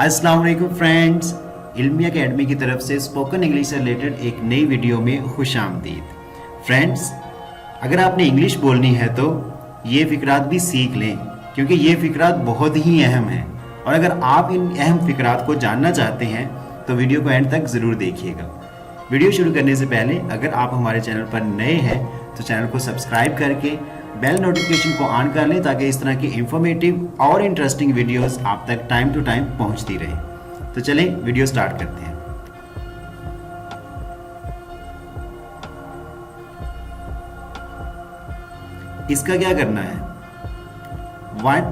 अस्सलाम वालेकुम फ्रेंड्स, इल्मी एकेडमी की तरफ से स्पोकन इंग्लिश से रिलेटेड एक नई वीडियो में खुश आमदीद। फ्रेंड्स, अगर आपने इंग्लिश बोलनी है तो ये फ़िक्रात भी सीख लें, क्योंकि ये फ़िक्रात बहुत ही अहम हैं। और अगर आप इन अहम फ़िक्रात को जानना चाहते हैं तो वीडियो को एंड तक ज़रूर देखिएगा। वीडियो शुरू करने से पहले अगर आप हमारे चैनल पर नए हैं तो चैनल को सब्सक्राइब करके बेल नोटिफिकेशन को ऑन कर लें, ताकि इस तरह की इंफॉर्मेटिव और इंटरेस्टिंग वीडियोस आप तक टाइम टू टाइम पहुंचती रहे। तो चलें वीडियो स्टार्ट करते हैं। इसका क्या करना है? What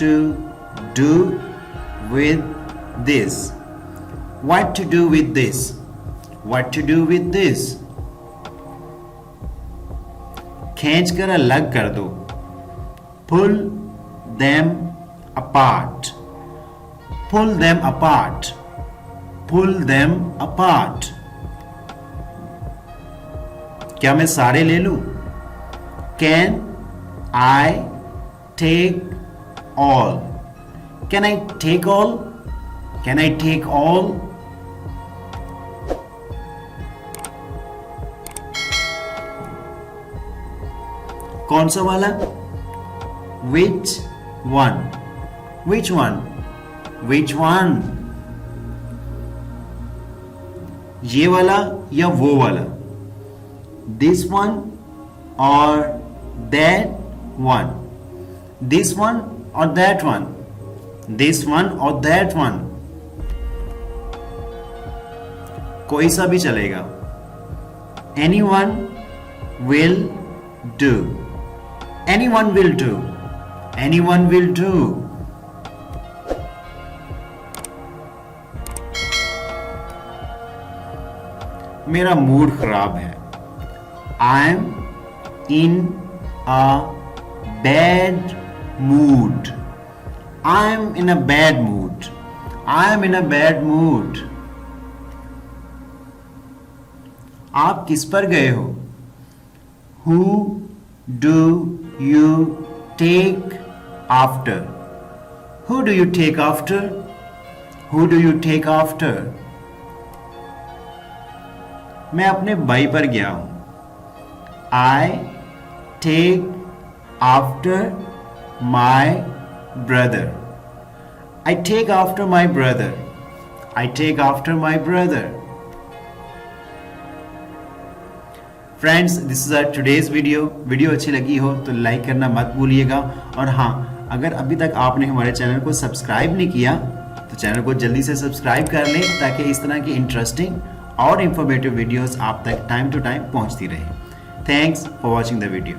to do with this? What to do with this? What to do with this? खींच कर अलग कर दो। Pull them apart. Pull them apart. Pull them apart. क्या मैं सारे ले लूं? Can I take all? Can I take all? Can I take all? कौन सा वाला? Which one? Which one? Which one? ये वाला या वो वाला? This one or that one? This one or that one? This one or that one? कोई सा भी चलेगा। Anyone will do. Anyone will do. Anyone will do. मेरा मूड खराब है। I am in a bad mood. I am in a bad mood. I am in a bad mood. आप किस पर गए हो? Who do you take after? Who do you take after? Who do you take after? मैं अपने भाई पर गया हूं। I take after my brother. I take after my brother. I take after my brother. Friends, this is our today's video अच्छी लगी हो तो लाइक करना मत भूलिएगा। और हाँ, अगर अभी तक आपने हमारे चैनल को सब्सक्राइब नहीं किया तो चैनल को जल्दी से सब्सक्राइब कर लें, ताकि इस तरह की इंटरेस्टिंग और इंफॉर्मेटिव वीडियोस आप तक टाइम टू टाइम पहुंचती रहे। Thanks for watching the video.